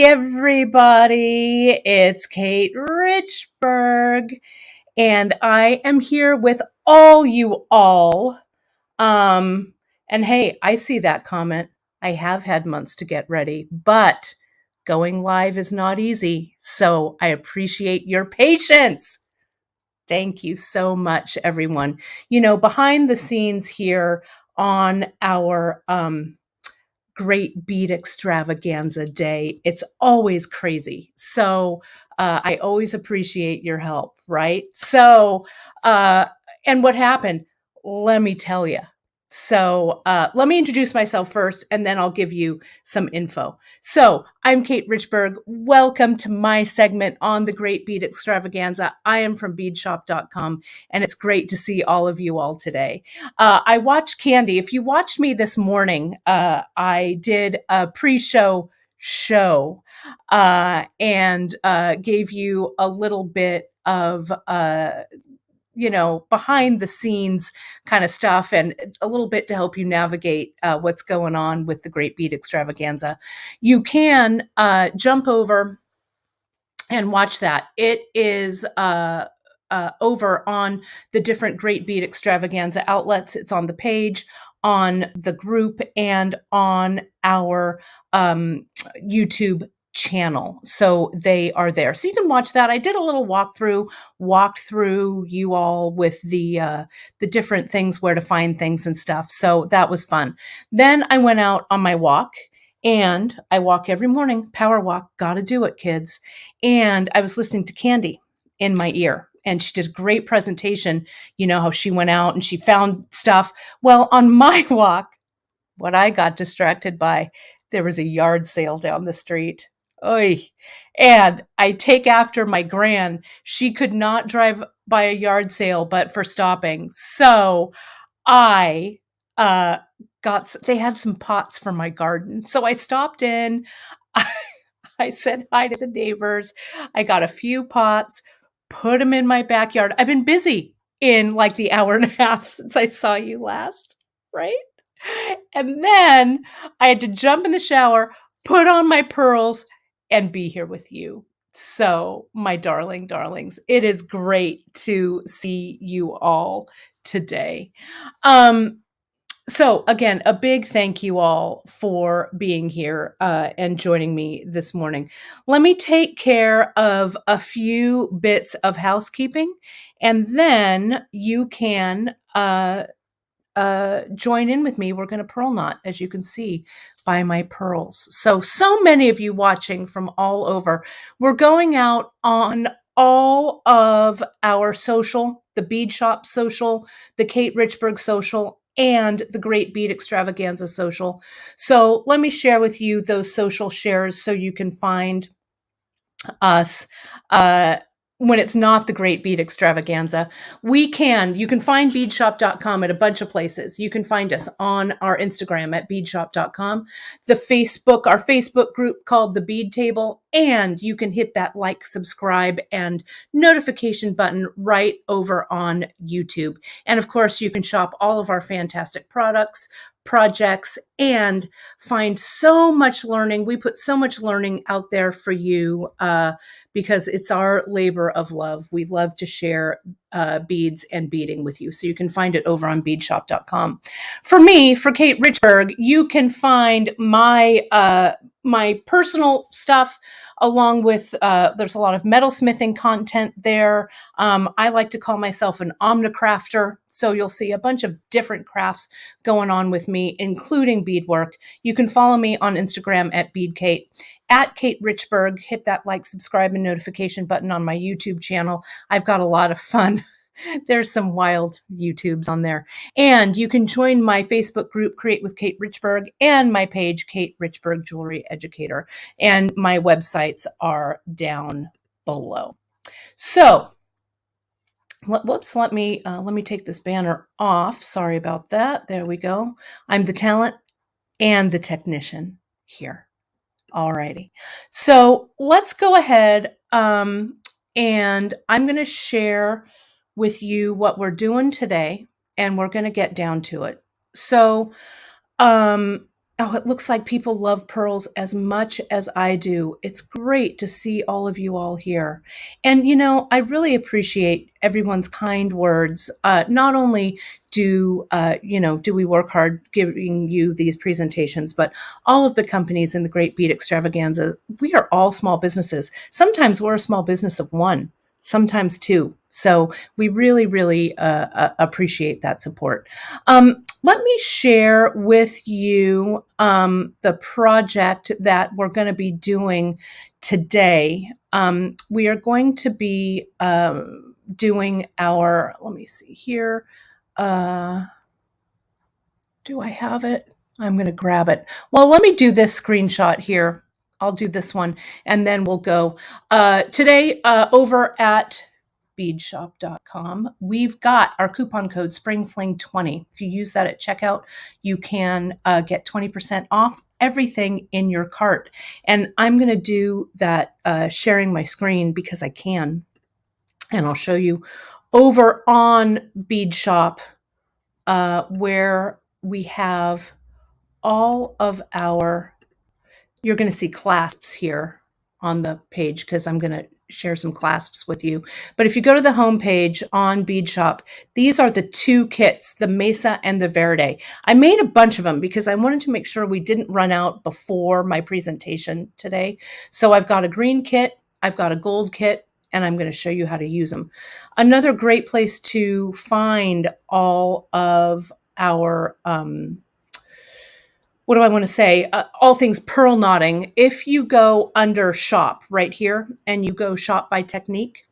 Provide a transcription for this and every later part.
everybody. It's Kate Richburg, and I am here with all you all. And hey, I see that comment. I have had months to get ready, but going live is not easy. So I appreciate your patience. Thank you so much, everyone. Behind the scenes here on our Great Bead Extravaganza day, it's always crazy. So I always appreciate your help, right? So, and what happened? Let me tell you. So let me introduce myself first, and then I'll give you some info. So I'm Kate Richburg. Welcome to my segment on the Great Bead Extravaganza. I am from beadshop.com, and it's great to see all of you all today. I watched Candy. If you watched me this morning, I did a pre-show show and gave you a little bit of behind the scenes kind of stuff and a little bit to help you navigate what's going on with the Great Bead Extravaganza. You can jump over and watch that. It is over on the different Great Bead Extravaganza outlets. It's on the page, on the group, and on our YouTube channel. So they are there. So you can watch that. I did a little walked through you all with the different things, where to find things and stuff. So that was fun. Then I went out on my walk, and I walk every morning, power walk, gotta do it, kids. And I was listening to Candy in my ear, and she did a great presentation. You know how she went out and she found stuff. Well, on my walk, what I got distracted by, there was a yard sale down the street. Oy. And I take after my gran. She could not drive by a yard sale but for stopping. So I they had some pots for my garden. So I stopped in. I said hi to the neighbors. I got a few pots, put them in my backyard. I've been busy in like the hour and a half since I saw you last, right? And then I had to jump in the shower, put on my pearls, and be here with you. So, my darlings, it is great to see you all today. So again, a big thank you all for being here and joining me this morning. Let me take care of a few bits of housekeeping, and then you can join in with me. We're going to pearl knot, as you can see by my pearls. So many of you watching from all over. We're going out on all of our social, the Bead Shop social, the Kate Richburg social, and the Great Bead Extravaganza social. So let me share with you those social shares so you can find us when it's not the Great Bead Extravaganza. You can find beadshop.com at a bunch of places. You can find us on our Instagram at beadshop.com, our Facebook group called The Bead Table, and you can hit that like, subscribe, and notification button right over on YouTube. And of course, you can shop all of our fantastic projects, and find so much learning. We put so much learning out there for you because it's our labor of love. We love to share beads and beading with you. So you can find it over on beadshop.com. For me, for Kate Richburg, you can find my personal stuff, along with there's a lot of metalsmithing content there. I like to call myself an omnicrafter, so you'll see a bunch of different crafts going on with me, including beadwork. You can follow me on Instagram at BeadKate, at Kate Richburg. Hit that like, subscribe, and notification button on my YouTube channel. I've got a lot of fun. There's some wild YouTubes on there. And you can join my Facebook group, Create with Kate Richburg, and my page, Kate Richburg Jewelry Educator. And my websites are down below. So, let me take this banner off. Sorry about that. There we go. I'm the talent and the technician here. Alrighty. So let's go ahead and I'm going to share with you what we're doing today, and we're going to get down to it. So Oh, it looks like people love pearls as much as I do. It's great to see all of you all here. And, I really appreciate everyone's kind words. Not only do we work hard giving you these presentations, but all of the companies in the Great Bead Extravaganza, we are all small businesses. Sometimes we're a small business of one, sometimes two. So we really, really appreciate that support. Let me share with you the project that we're going to be doing today. We are going to be doing let me see here. Do I have it? I'm going to grab it. Well, let me do this screenshot here. I'll do this one, and then we'll go. Today, over at beadshop.com, we've got our coupon code SPRINGFLING20. If you use that at checkout, you can get 20% off everything in your cart. And I'm going to do that sharing my screen because I can. And I'll show you over on Bead Shop where we have all of you're going to see clasps here on the page because I'm going to share some clasps with you. But if you go to the home page on Bead Shop, these are the two kits, the Mesa and the Verde. I made a bunch of them because I wanted to make sure we didn't run out before my presentation today. So I've got a green kit, I've got a gold kit, and I'm going to show you how to use them. Another great place to find all of our what do I want to say? All things pearl knotting. If you go under shop right here and you go shop by technique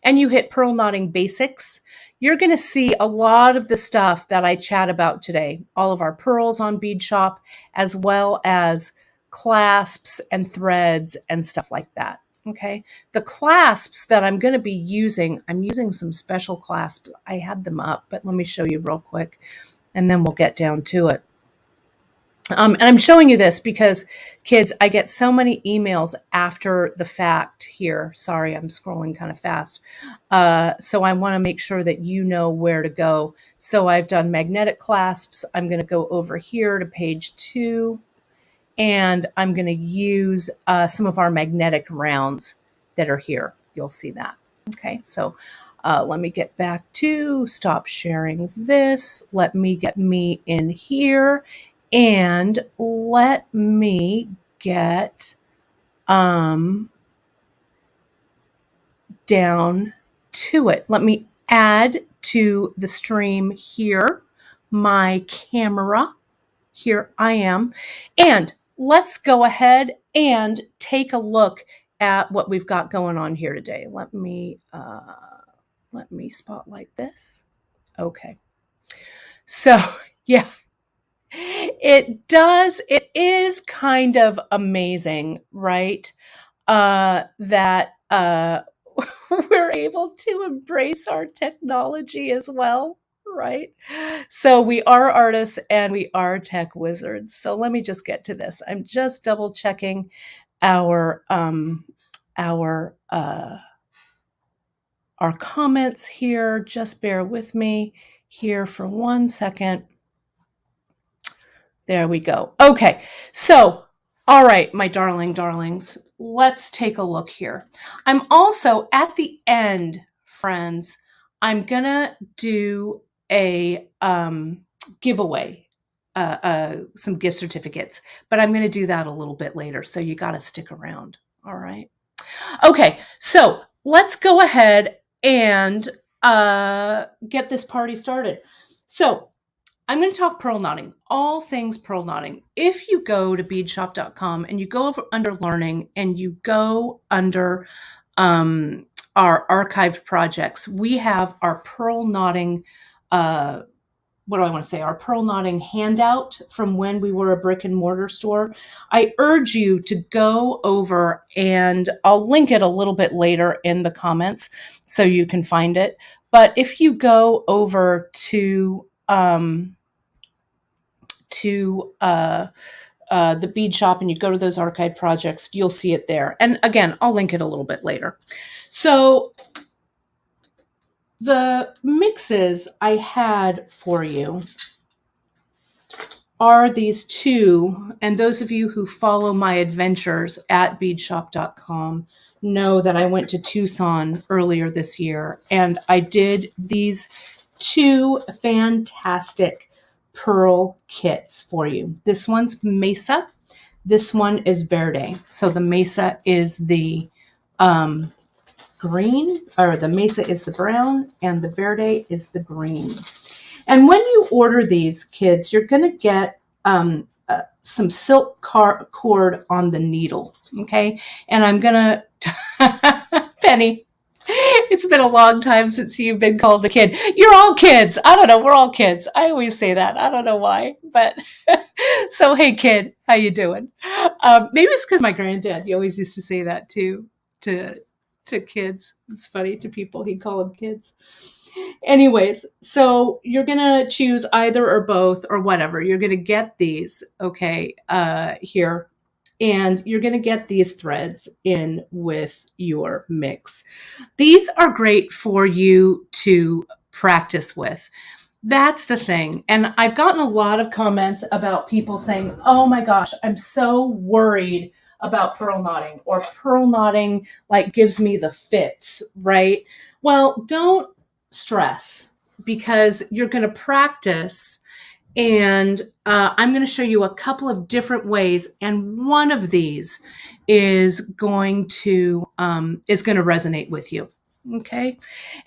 and you hit pearl knotting basics, you're going to see a lot of the stuff that I chat about today. All of our pearls on Bead Shop, as well as clasps and threads and stuff like that. Okay. The clasps that I'm going to be using, I'm using some special clasps. I had them up, but let me show you real quick and then we'll get down to it. And I'm showing you this because, kids, I get so many emails after the fact here. Sorry, I'm scrolling kind of fast. So I want to make sure that you know where to go. So I've done magnetic clasps. I'm going to go over here to page 2, and I'm going to use some of our magnetic rounds that are here. You'll see that. Okay, so let me get back to stop sharing this. Let me get me in here. And let me get down to it. Let me add to the stream here my camera. Here I am. And let's go ahead and take a look at what we've got going on here today. Let me spotlight this. Okay. So, yeah. It is kind of amazing, right? That we're able to embrace our technology as well, right? So we are artists and we are tech wizards. So let me just get to this. I'm just double checking our comments here. Just bear with me here for 1 second. There we go. Okay, so, all right, my darlings, let's take a look here. I'm also, at the end, friends, I'm going to do a giveaway, some gift certificates, but I'm going to do that a little bit later, so you got to stick around, all right? Okay, so let's go ahead and get this party started. So, I'm going to talk pearl knotting, all things pearl knotting. If you go to beadshop.com and you go over under learning and you go under our archived projects, we have our pearl knotting, our pearl knotting handout from when we were a brick and mortar store. I urge you to go over, and I'll link it a little bit later in the comments so you can find it. But if you go over to the bead shop and you go to those archive projects, you'll see it there. And again, I'll link it a little bit later. So the mixes I had for you are these two, and those of you who follow my adventures at beadshop.com know that I went to Tucson earlier this year, and I did these two fantastic pearl kits for you. This one's Mesa. This one is Verde. So the Mesa is the green, or the Mesa is the brown, and the Verde is the green. And when you order these, kids, you're going to get some silk cord on the needle, okay? And I'm going to, Penny, it's been a long time since you've been called a kid. You're all kids. I don't know. We're all kids. I always say that. I don't know why, but so, hey, kid, how you doing? Maybe it's because my granddad, he always used to say that too, to kids. It's funny to people. He'd call them kids. Anyways, so you're going to choose either or both or whatever. You're going to get these, okay, here. And you're going to get these threads in with your mix. These are great for you to practice with. That's the thing. And I've gotten a lot of comments about people saying, oh my gosh, I'm so worried about pearl knotting, or pearl knotting like gives me the fits, right? Well, don't stress, because you're going to practice, and I'm going to show you a couple of different ways, and one of these is going to resonate with you. Okay.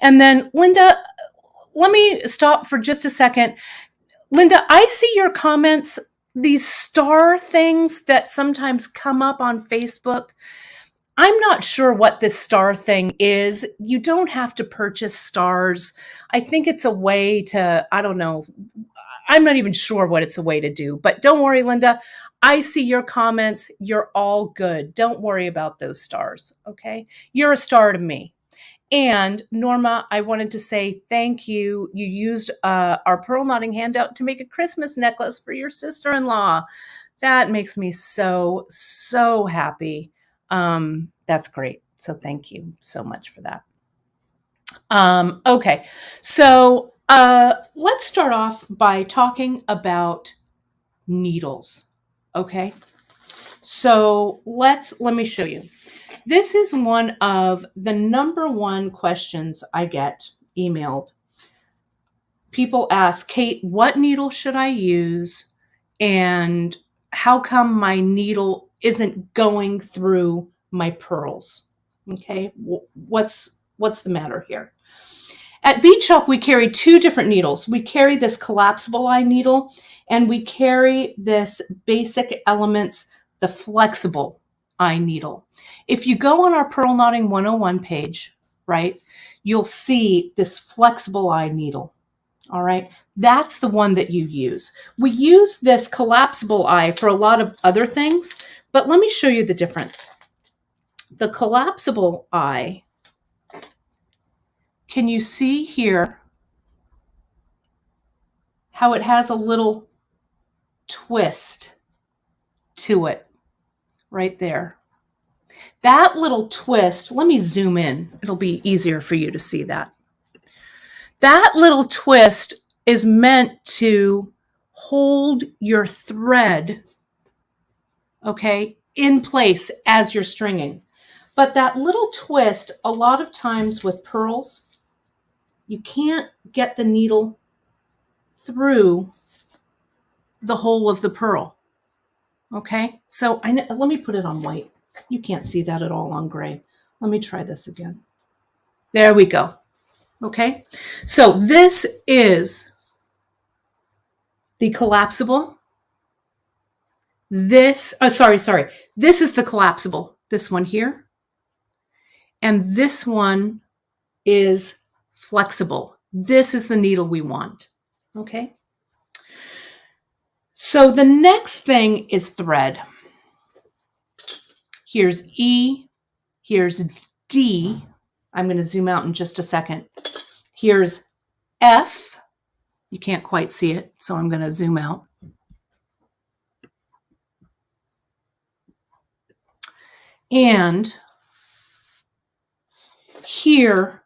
And then Linda, let me stop for just a second. Linda, I see your comments, these star things that sometimes come up on Facebook. I'm not sure what this star thing is. You don't have to purchase stars. I think it's a way to, I don't know. I'm not even sure what it's a way to do, but don't worry, Linda. I see your comments. You're all good. Don't worry about those stars. Okay. You're a star to me. And Norma, I wanted to say thank you. You used our pearl knotting handout to make a Christmas necklace for your sister-in-law. That makes me so, so happy. That's great. So thank you so much for that. Okay, so let's start off by talking about needles. Okay, so let me show you. This is one of the number one questions I get emailed. People ask, Kate, what needle should I use? And how come my needle isn't going through my pearls? Okay, what's the matter here? At Bead Shop, we carry two different needles. We carry this collapsible eye needle, and we carry this Basic Elements, the flexible eye needle. If you go on our Pearl Knotting 101 page, right, you'll see this flexible eye needle. All right, that's the one that you use. We use this collapsible eye for a lot of other things, but let me show you the difference. The collapsible eye, can you see here how it has a little twist to it right there? That little twist, let me zoom in. It'll be easier for you to see that. That little twist is meant to hold your thread, okay, in place as you're stringing. But that little twist, a lot of times with pearls, you can't get the needle through the hole of the pearl. Okay, so let me put it on white. You can't see that at all on gray. Let me try this again. There we go. Okay, so this is the collapsible. This is the collapsible. This one here. And this one is flexible. This is the needle we want. Okay. So the next thing is thread. Here's E, here's D. I'm going to zoom out in just a second. Here's F. You can't quite see it, so I'm going to zoom out. And here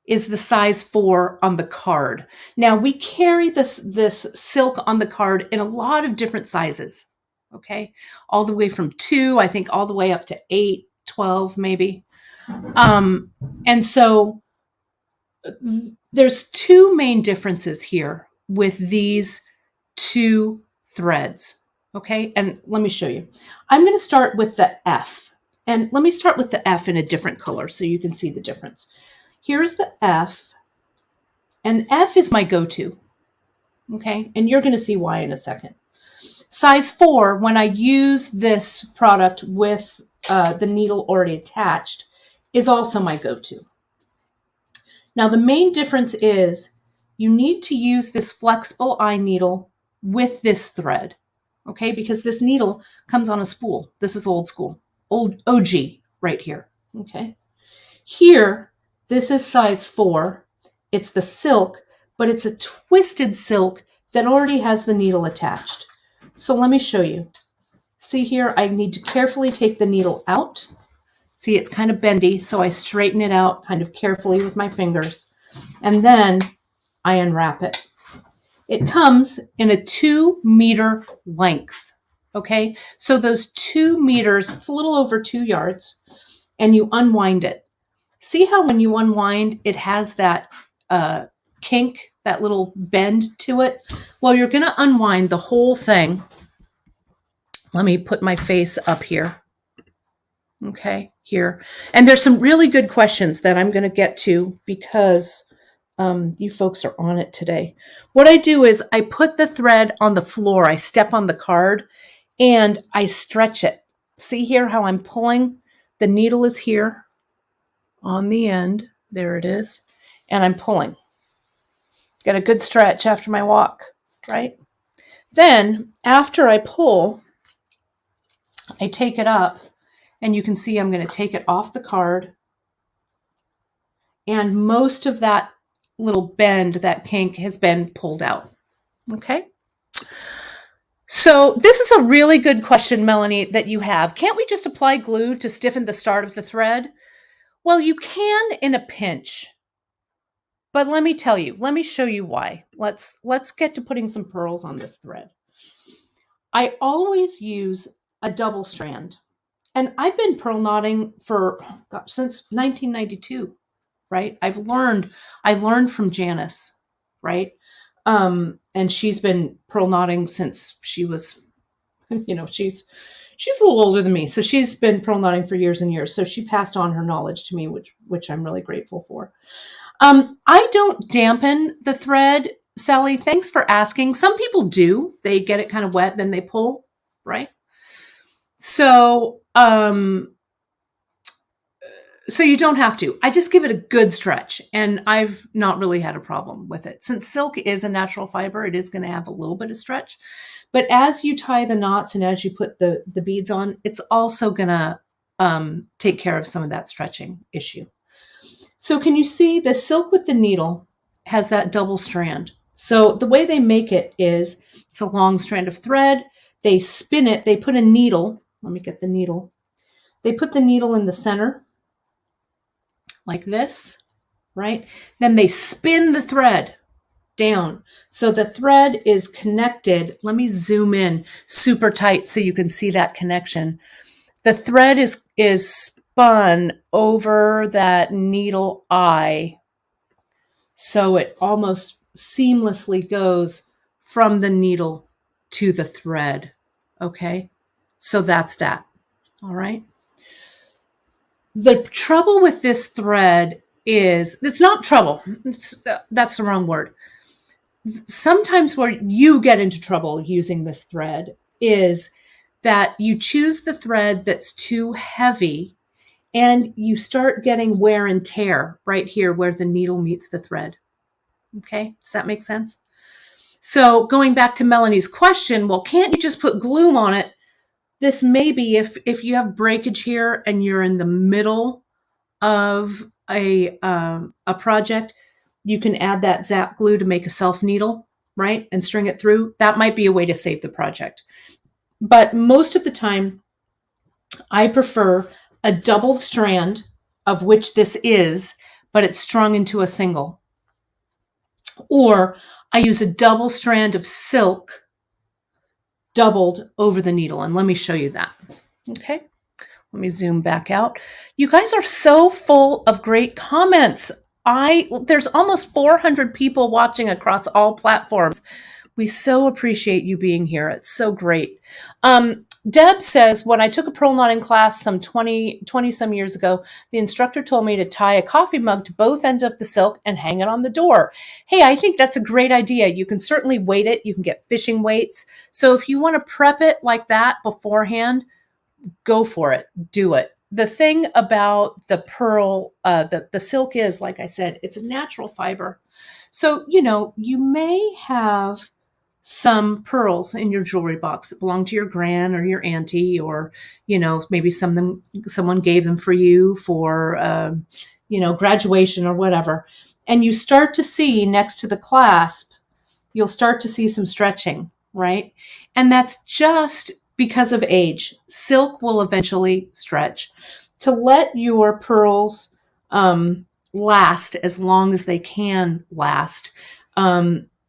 is the size 4 on the card. Now we carry this silk on the card in a lot of different sizes, okay? All the way from 2, I think all the way up to 8, 12 maybe. And so there's 2 main differences here with these 2 threads, okay? And let me show you. I'm going to start with the F. And let me start with the F in a different color so you can see the difference. Here's the F, and F is my go-to, okay? And you're going to see why in a second. Size 4, when I use this product with the needle already attached, is also my go-to. Now, the main difference is you need to use this flexible eye needle with this thread, okay? Because this needle comes on a spool. This is old school, old OG right here, okay? Here, this is size 4. It's the silk, but it's a twisted silk that already has the needle attached. So let me show you. See here, I need to carefully take the needle out. See, it's kind of bendy, so I straighten it out kind of carefully with my fingers. And then I unwrap it. It comes in a 2 meter length, okay? So those 2 meters, it's a little over 2 yards, and you unwind it. See how when you unwind, it has that kink, that little bend to it? Well, you're going to unwind the whole thing. Let me put my face up here. Okay, here. And there's some really good questions that I'm going to get to because you folks are on it today. What I do is I put the thread on the floor. I step on the card and I stretch it. See here how I'm pulling? The needle is here on the end. There it is. And I'm pulling. Get a good stretch after my walk, right? Then after I pull, I take it up and you can see I'm going to take it off the card. And most of that little bend, that kink has been pulled out. Okay. So this is a really good question, Melanie, that you have. Can't we just apply glue to stiffen the start of the thread? Well, you can in a pinch, but let me tell you, let me show you why. Let's get to putting some pearls on this thread. I always use a double strand, and I've been pearl knotting for since 1992, right? I learned from Janice, right? And she's been pearl knotting since she was, she's a little older than me. So she's been pearl knotting for years and years. So she passed on her knowledge to me, which I'm really grateful for. I don't dampen the thread, Sally. Thanks for asking. Some people do. They get it kind of wet, then they pull, right? So, so you don't have to. I just give it a good stretch, and I've not really had a problem with it. Since silk is a natural fiber, it is going to have a little bit of stretch. But as you tie the knots and as you put the beads on, it's also going to take care of some of that stretching issue. So can you see the silk with the needle has that double strand? So the way they make it is it's a long strand of thread. They spin it. They put a needle. Let me get the needle. They put the needle in the center like this, right? Then they spin the thread down. So the thread is connected. Let me zoom in super tight so you can see that connection. The thread is spun over that needle eye. So it almost seamlessly goes from the needle to the thread. Okay. So that's that. All right. The trouble with this thread is, it's not trouble. That's the wrong word. Sometimes where you get into trouble using this thread is that you choose the thread that's too heavy and you start getting wear and tear right here where the needle meets the thread. Okay, does that make sense? So going back to Melanie's question, well, can't you just put glue on it? This may be if you have breakage here and you're in the middle of a project, you can add that zap glue to make a self needle, right? And string it through. That might be a way to save the project. But most of the time, I prefer a double strand, of which this is, but it's strung into a single. Or I use a double strand of silk doubled over the needle. And let me show you that. Okay. Let me zoom back out. You guys are so full of great comments. There's almost 400 people watching across all platforms. We so appreciate you being here. It's so great. Deb says, when I took a purl knotting class some 20 some years ago, the instructor told me to tie a coffee mug to both ends of the silk and hang it on the door. Hey, I think that's a great idea. You can certainly weight it. You can get fishing weights. So if you want to prep it like that beforehand, go for it. Do it. The thing about the purl, the silk is, like I said, it's a natural fiber. So, you may have some pearls in your jewelry box that belong to your gran or your auntie, or, maybe someone gave them for you for, graduation or whatever. And you start to see next to the clasp, you'll start to see some stretching, right? And that's just because of age. Silk will eventually stretch. To let your pearls last as long as they can last,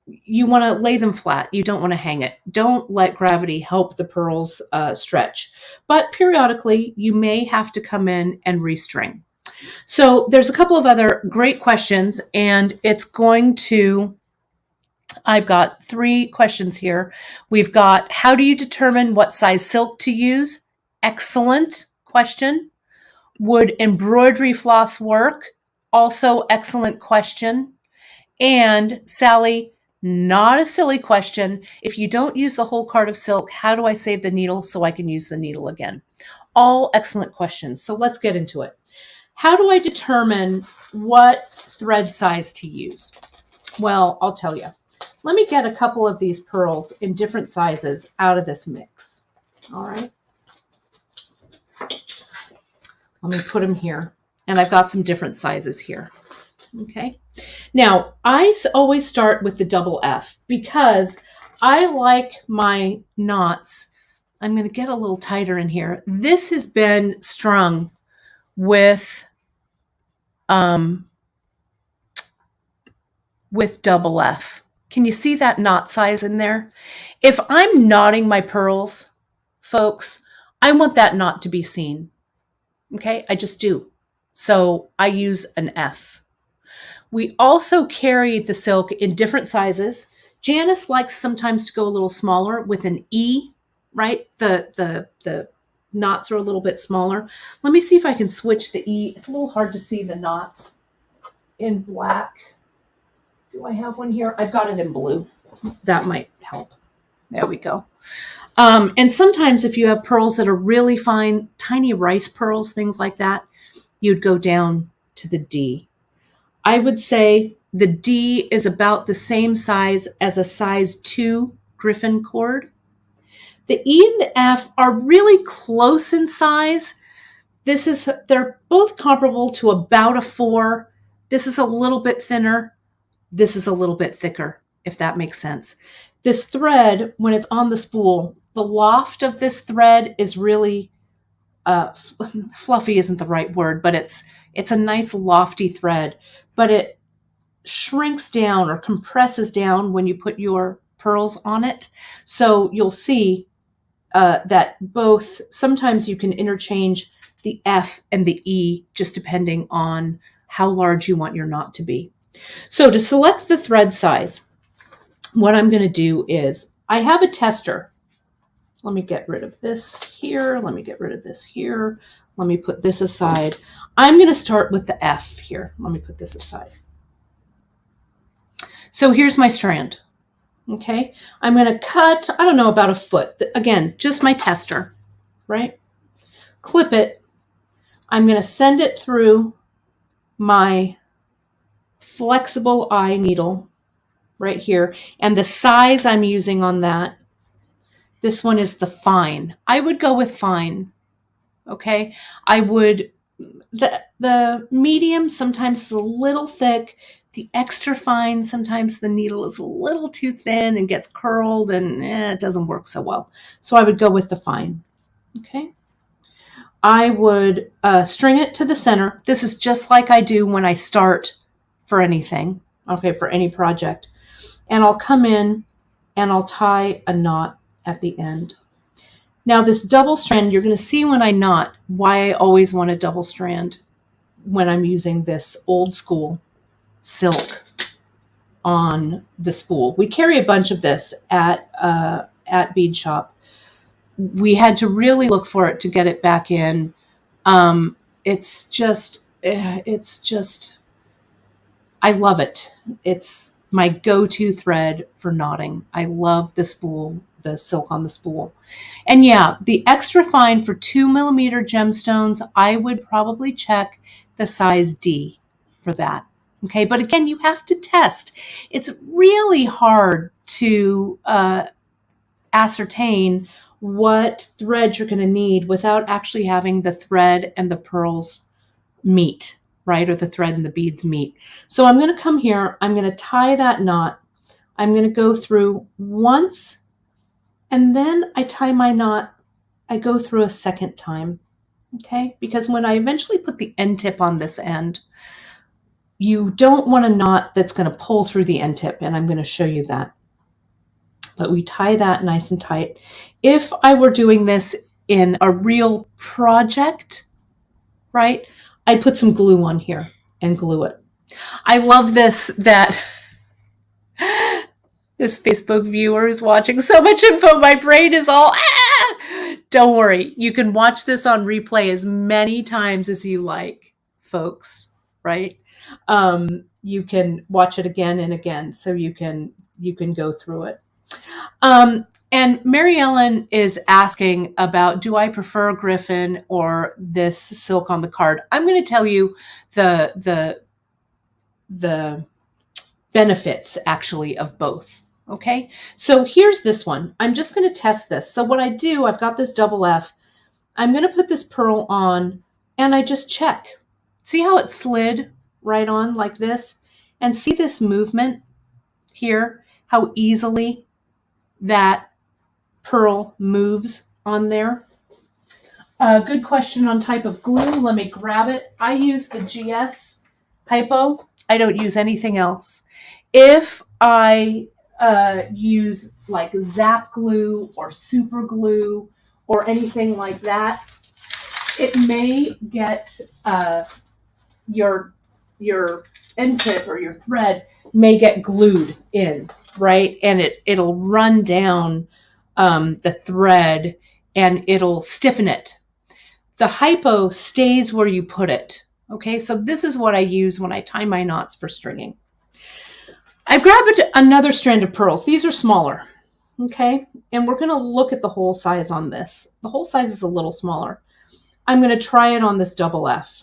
you want to lay them flat. You don't want to hang it. Don't let gravity help the pearls stretch. But periodically, you may have to come in and restring. So there's a couple of other great questions, and I've got 3 questions here. We've got, how do you determine what size silk to use? Excellent question. Would embroidery floss work? Also excellent question. And Sally, not a silly question. If you don't use the whole card of silk, how do I save the needle so I can use the needle again? All excellent questions. So let's get into it. How do I determine what thread size to use? Well, I'll tell you. Let me get a couple of these pearls in different sizes out of this mix. All right. Let me put them here. And I've got some different sizes here. Okay. Now, I always start with the double F because I like my knots. I'm going to get a little tighter in here. This has been strung with double F. Can you see that knot size in there? If I'm knotting my pearls, folks, I want that knot to be seen. Okay, I just do. So I use an F. We also carry the silk in different sizes. Janice likes sometimes to go a little smaller with an E, right? The knots are a little bit smaller. Let me see if I can switch the E. It's a little hard to see the knots in black. Do I have one here? I've got it in blue. That might help. There we go. And sometimes if you have pearls that are really fine, tiny rice pearls, things like that, you'd go down to the D. I would say the D is about the same size as a size 2 griffin cord. The E and the F are really close in size. They're both comparable to about a 4. This is a little bit thinner. This is a little bit thicker, if that makes sense. This thread, when it's on the spool, the loft of this thread is really fluffy isn't the right word, but it's a nice lofty thread, but it shrinks down or compresses down when you put your pearls on it. So you'll see that both, sometimes you can interchange the F and the E just depending on how large you want your knot to be. So to select the thread size, what I'm going to do is I have a tester. Let me get rid of this here. Let me get rid of this here. Let me put this aside. I'm going to start with the F here. Let me put this aside. So here's my strand. Okay. I'm going to cut, I don't know, about a foot. Again, just my tester, right? Clip it. I'm going to send it through my flexible eye needle right here. And the size I'm using on that, this one is the fine. I would go with fine. Okay. I would, the medium sometimes is a little thick. The extra fine, sometimes the needle is a little too thin and gets curled and it doesn't work so well. So I would go with the fine. Okay. I would string it to the center. This is just like I do when I start for anything, okay, for any project. And I'll come in and I'll tie a knot at the end. Now this double strand, you're going to see when I knot why I always want a double strand when I'm using this old school silk on the spool. We carry a bunch of this at Bead Shop. We had to really look for it to get it back in. It's just, I love it. It's my go-to thread for knotting. I love the spool, the silk on the spool. And yeah, the extra fine for 2mm gemstones, I would probably check the size D for that. Okay, but again, you have to test. It's really hard to ascertain what thread you're going to need without actually having the thread and the pearls meet, right? Or the thread and the beads meet. So I'm going to come here, I'm going to tie that knot. I'm going to go through once, and then I tie my knot. I go through a second time, okay? Because when I eventually put the end tip on this end, you don't want a knot that's going to pull through the end tip, and I'm going to show you that. But we tie that nice and tight. If I were doing this in a real project, right, I'd put some glue on here and glue it. I love this, that this Facebook viewer is watching so much info. My brain is all, Don't worry. You can watch this on replay as many times as you like, folks, right? You can watch it again and again, so you can go through it. And Mary Ellen is asking about, do I prefer Griffin or this silk on the card? I'm going to tell you the benefits actually of both. Okay, so here's this one. I'm just going to test this. So what I do, I've got this double F. I'm going to put this pearl on and I just check. See how it slid right on like this? And see this movement here, how easily that pearl moves on there. Good question on type of glue. Let me grab it. I use the GS Hypo. I don't use anything else. If I use like Zap glue or super glue or anything like that, it may get your end tip or your thread may get glued in, right? And it'll run down the thread and it'll stiffen it. The Hypo stays where you put it. Okay, so this is what I use when I tie my knots for stringing. I've grabbed another strand of pearls. These are smaller, okay? And we're going to look at the hole size on this. The hole size is a little smaller. I'm going to try it on this double F.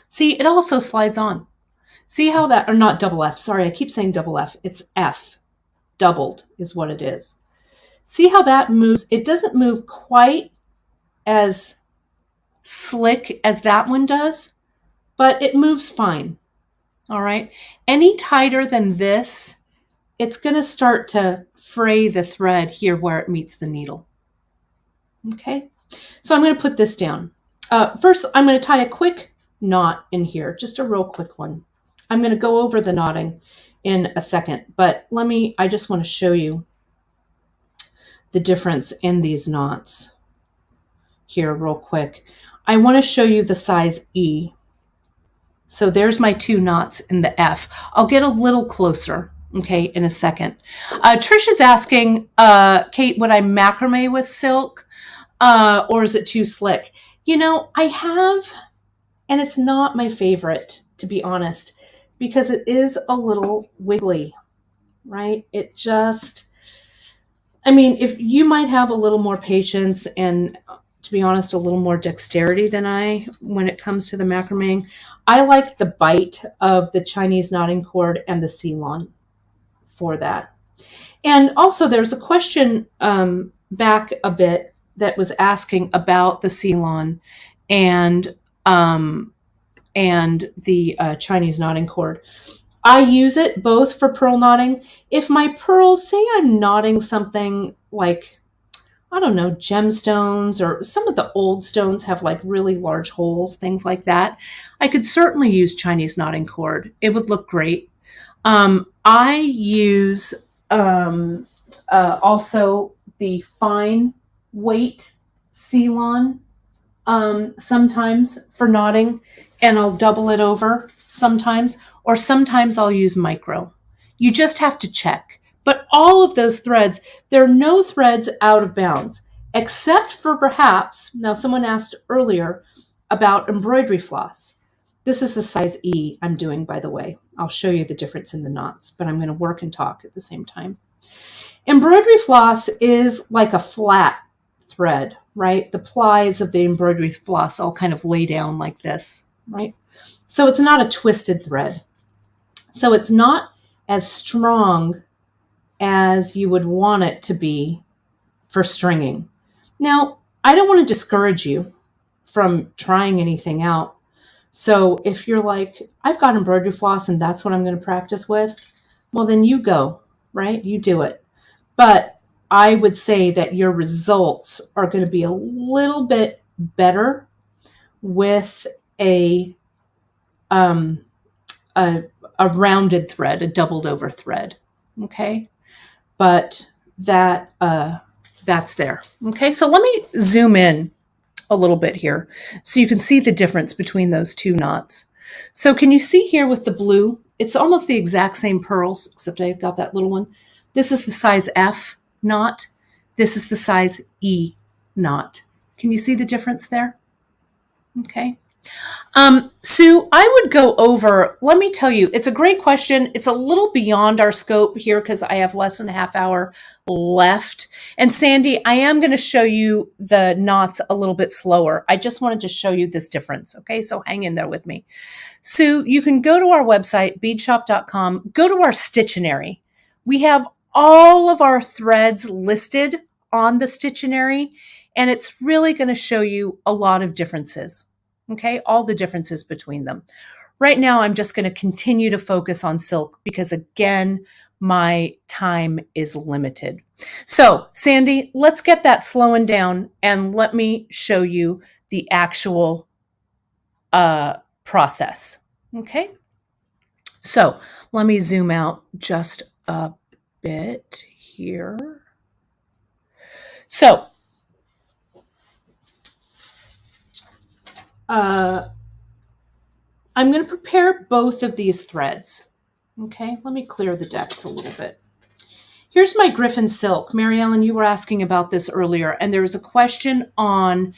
See, it also slides on. See how that, or not double F, sorry, I keep saying double F. It's F. Doubled is what it is. See how that moves? It doesn't move quite as slick as that one does, but it moves fine. All right. Any tighter than this, it's going to start to fray the thread here where it meets the needle. Okay. So I'm going to put this down. First, I'm going to tie a quick knot in here, just a real quick one. I'm going to go over the knotting in a second, but I just want to show you the difference in these knots here real quick. I want to show you the size E. So there's my two knots in the F. I'll get a little closer, okay, in a second. Trish is asking, Kate, would I macrame with silk or is it too slick? You know, I have, and it's not my favorite, to be honest, because it is a little wiggly, right? It just, I mean, if you might have a little more patience and, to be honest, a little more dexterity than I when it comes to the macrame. I like the bite of the Chinese knotting cord and the Ceylon for that. And also there's a question back a bit that was asking about the Ceylon and the Chinese knotting cord. I use it both for pearl knotting. If my pearls, say I'm knotting something like I don't know, gemstones, or some of the old stones have like really large holes, things like that. I could certainly use Chinese knotting cord. It would look great. I use also the fine weight Ceylon sometimes for knotting, and I'll double it over sometimes, or sometimes I'll use micro. You just have to check. But all of those threads, there are no threads out of bounds, except for perhaps, now someone asked earlier about embroidery floss. This is the size E I'm doing, by the way. I'll show you the difference in the knots, but I'm going to work and talk at the same time. Embroidery floss is like a flat thread, right? The plies of the embroidery floss all kind of lay down like this, right? So it's not a twisted thread. So it's not as strong as you would want it to be for stringing. Now, I don't want to discourage you from trying anything out. So if you're like, I've got embroidery floss and that's what I'm going to practice with, well, then you go, right? You do it. But I would say that your results are going to be a little bit better with a rounded thread, a doubled over thread. Okay, but that's there. Okay, so let me zoom in a little bit here so you can see the difference between those two knots. So can you see here with the blue? It's almost the exact same pearls, except I've got that little one. This is the size F knot. This is the size E knot. Can you see the difference there? Okay. Sue, I would go over, let me tell you, it's a great question. It's a little beyond our scope here because I have less than a half hour left. And Sandy, I am going to show you the knots a little bit slower. I just wanted to show you this difference. Okay, so hang in there with me. Sue, you can go to our website, beadshop.com, go to our Stittionary. We have all of our threads listed on the Stittionary, and it's really going to show you a lot of differences. Okay, all the differences between them. Right now, I'm just going to continue to focus on silk because, again, my time is limited. So, Sandy, let's get that slowing down and let me show you the actual process. Okay, so let me zoom out just a bit here. So, I'm going to prepare both of these threads. Okay, let me clear the decks a little bit. Here's my Griffin silk. Mary Ellen, you were asking about this earlier, and there was a question on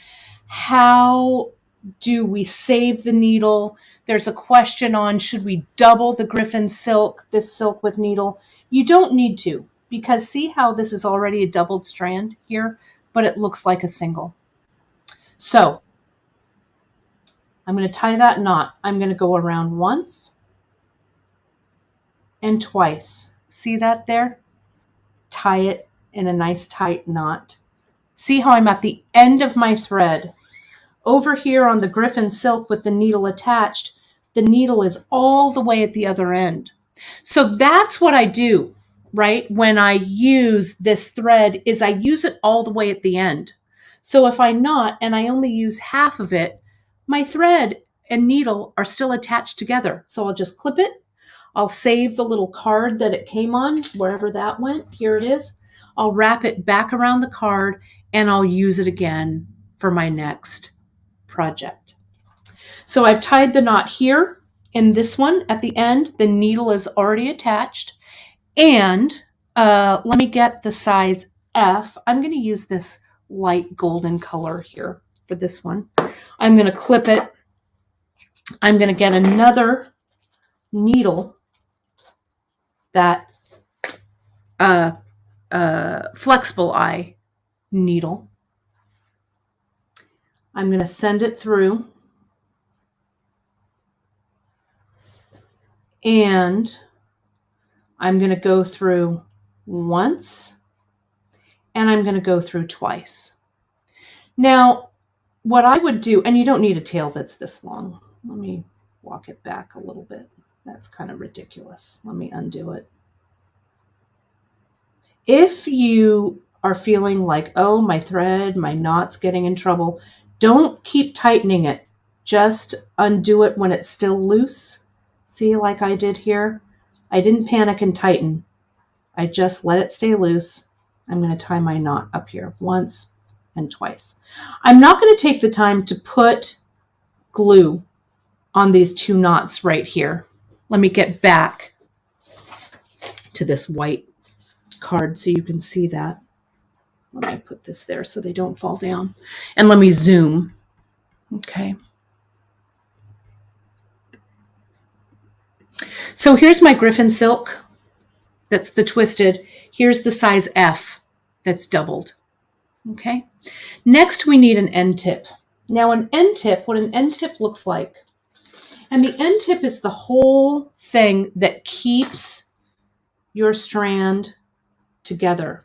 how do we save the needle. There's a question on should we double the Griffin silk, this silk with needle. You don't need to, because see how this is already a doubled strand here, but it looks like a single. So I'm going to tie that knot. I'm going to go around once and twice. See that there? Tie it in a nice tight knot. See how I'm at the end of my thread. Over here on the Griffin silk with the needle attached, the needle is all the way at the other end. So that's what I do, right? When I use this thread is I use it all the way at the end. So if I knot and I only use half of it, my thread and needle are still attached together. So I'll just clip it. I'll save the little card that it came on, wherever that went. Here it is. I'll wrap it back around the card and I'll use it again for my next project. So I've tied the knot here in this one at the end. The needle is already attached. And let me get the size F. I'm going to use this light golden color here for this one. I'm going to clip it. I'm going to get another needle, that flexible eye needle. I'm going to send it through, and I'm going to go through once, and I'm going to go through twice. Now, what I would do, and you don't need a tail that's this long. Let me walk it back a little bit. That's kind of ridiculous. Let me undo it. If you are feeling like, oh, my thread, my knot's getting in trouble, don't keep tightening it. Just undo it when it's still loose. See, like I did here? I didn't panic and tighten. I just let it stay loose. I'm going to tie my knot up here once and twice. I'm not going to take the time to put glue on these two knots right here. Let me get back to this white card so you can see that. Let me put this there so they don't fall down. And let me zoom. Okay. So here's my Griffin silk. That's the twisted. Here's the size F that's doubled. Okay. Next, we need an end tip. Now, an end tip, what an end tip looks like. And the end tip is the whole thing that keeps your strand together.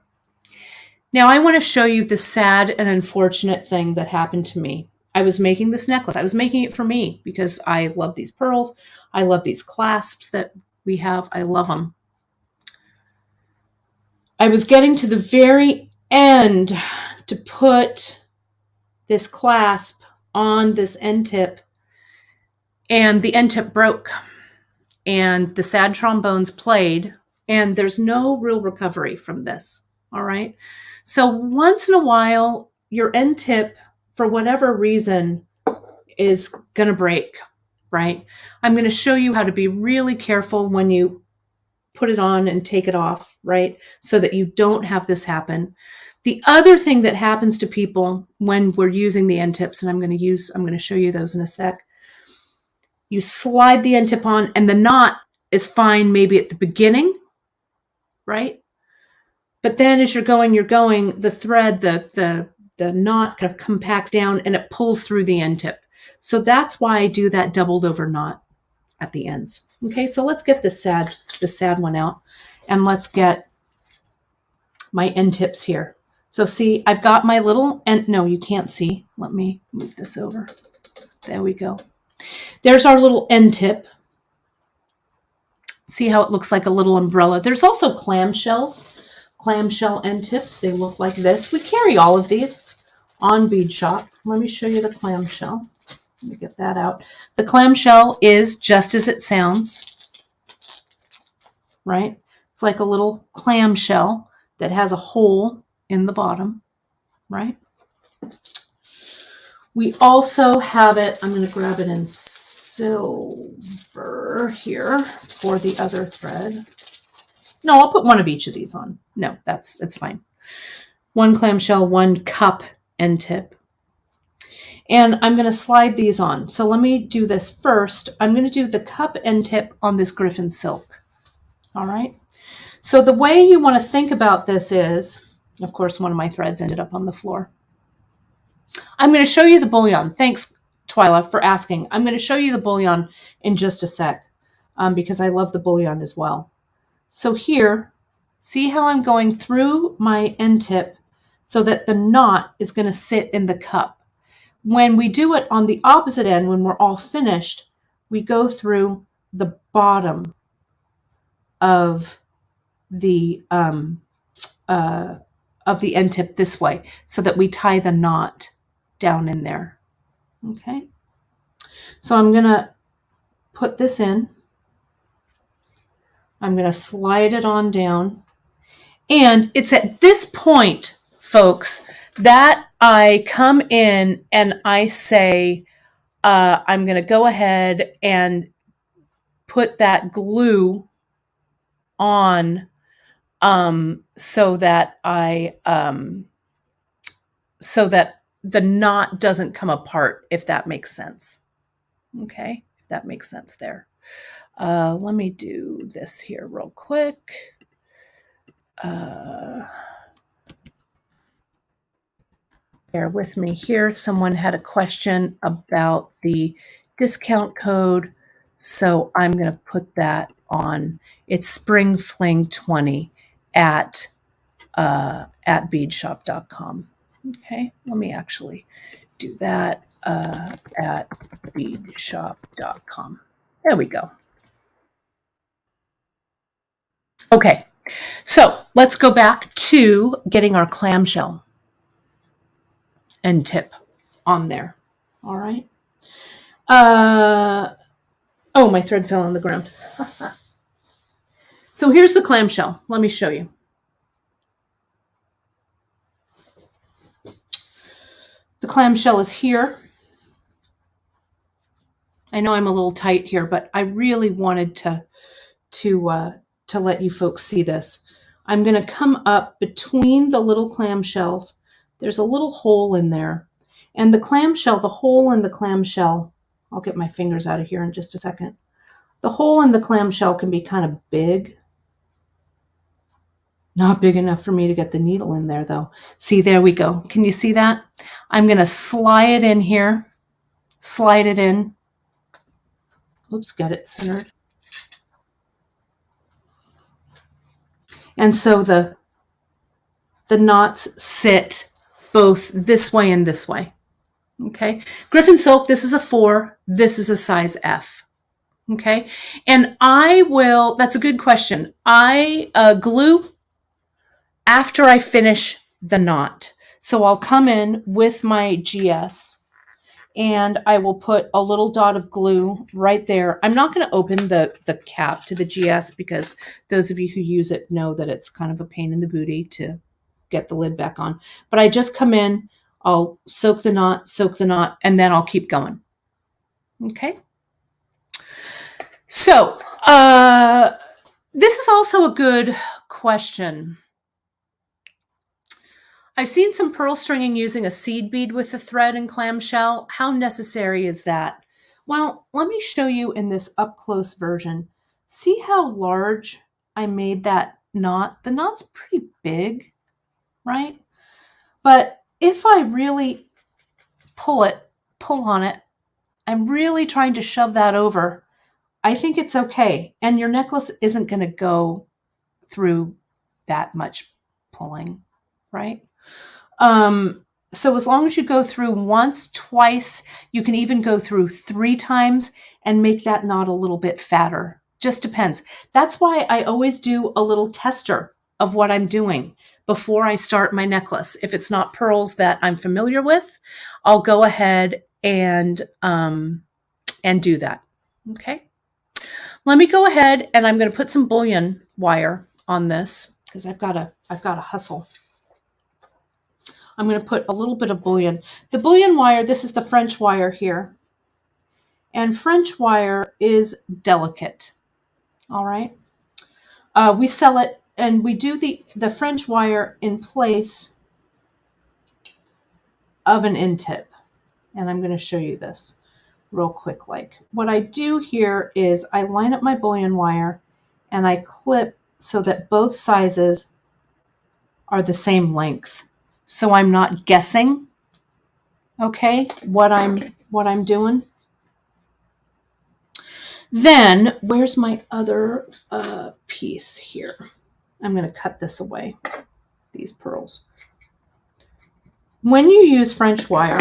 Now, I want to show you the sad and unfortunate thing that happened to me. I was making this necklace. I was making it for me because I love these pearls. I love these clasps that we have. I love them. I was getting to the very end to put this clasp on this end tip, and the end tip broke, and the sad trombones played, and there's no real recovery from this. All right. So once in a while, your end tip, for whatever reason, is going to break, right? I'm going to show you how to be really careful when you put it on and take it off, right? So that you don't have this happen. The other thing that happens to people when we're using the end tips, and I'm going to show you those in a sec. You slide the end tip on and the knot is fine maybe at the beginning, right? But then as you're going, the thread, the knot kind of compacts down and it pulls through the end tip. So that's why I do that doubled over knot at the ends. Okay, so let's get the sad one out, and let's get my end tips here. So see, I've got my little end. No, you can't see. Let me move this over. There we go. There's our little end tip. See how it looks like a little umbrella. There's also clamshell end tips. They look like this. We carry all of these on Bead Shop. Let me show you the clamshell. Let me get that out. The clamshell is just as it sounds, right? It's like a little clamshell that has a hole in the bottom, right? We also have it, I'm going to grab it in silver here for the other thread. No, I'll put one of each of these on. No, it's fine. One clamshell, one cup end tip. And I'm going to slide these on. So let me do this first. I'm going to do the cup end tip on this Griffin silk. All right. So the way you want to think about this is, of course, one of my threads ended up on the floor. I'm going to show you the bullion. Thanks, Twyla, for asking. I'm going to show you the bullion in just a sec because I love the bullion as well. So here, see how I'm going through my end tip so that the knot is going to sit in the cup. When we do it on the opposite end, when we're all finished, we go through the bottom of the end tip this way so that we tie the knot down in there. Okay. So I'm going to put this in. I'm going to slide it on down. And it's at this point, folks, that I come in and I say, I'm going to go ahead and put that glue on so that the knot doesn't come apart, if that makes sense. Okay, if that makes sense there. Let me do this here real quick. Bear with me here. Someone had a question about the discount code, so I'm going to put that on. It's springfling20 at beadshop.com. Okay, let me actually do that at beadshop.com. There we go. Okay, So let's go back to getting our clamshell end tip on there. All right. Oh, my thread fell on the ground. So here's the clamshell. Let me show you. The clamshell is here. I know I'm a little tight here, but I really wanted to let you folks see this. I'm going to come up between the little clamshells. There's a little hole in there. And the clamshell, the hole in the clamshell, I'll get my fingers out of here in just a second. The hole in the clamshell can be kind of big. Not big enough for me to get the needle in there though. See, there we go. Can you see that? I'm going to slide it in here. Slide it in. Oops, get it centered. And so the knots sit both this way and this way. Okay. Griffin silk, this is a 4. This is a size F. Okay. And that's a good question. I glue after I finish the knot. So I'll come in with my GS and I will put a little dot of glue right there. I'm not going to open the cap to the GS because those of you who use it know that it's kind of a pain in the booty to get the lid back on. But I just come in, I'll soak the knot, and then I'll keep going. Okay. So this is also a good question. I've seen some pearl stringing using a seed bead with the thread and clamshell. How necessary is that? Well, let me show you in this up close version. See how large I made that knot? The knot's pretty big, right? But if I really pull on it, I'm really trying to shove that over, I think it's okay. And your necklace isn't going to go through that much pulling, right? So as long as you go through once, twice, you can even go through 3 times and make that knot a little bit fatter. Just depends. That's why I always do a little tester of what I'm doing before I start my necklace. If it's not pearls that I'm familiar with, I'll go ahead and do that. Okay. Let me go ahead and I'm going to put some bullion wire on this because I've got to hustle. I'm going to put a little bit of bullion. The bullion wire, this is the French wire here. And French wire is delicate. All right. We sell it and we do the French wire in place of an end tip. And I'm going to show you this real quick. Like what I do here is I line up my bullion wire and I clip so that both sizes are the same length. So I'm not guessing, okay, what I'm doing. Then where's my other piece here? I'm going to cut this away, these pearls. When you use French wire,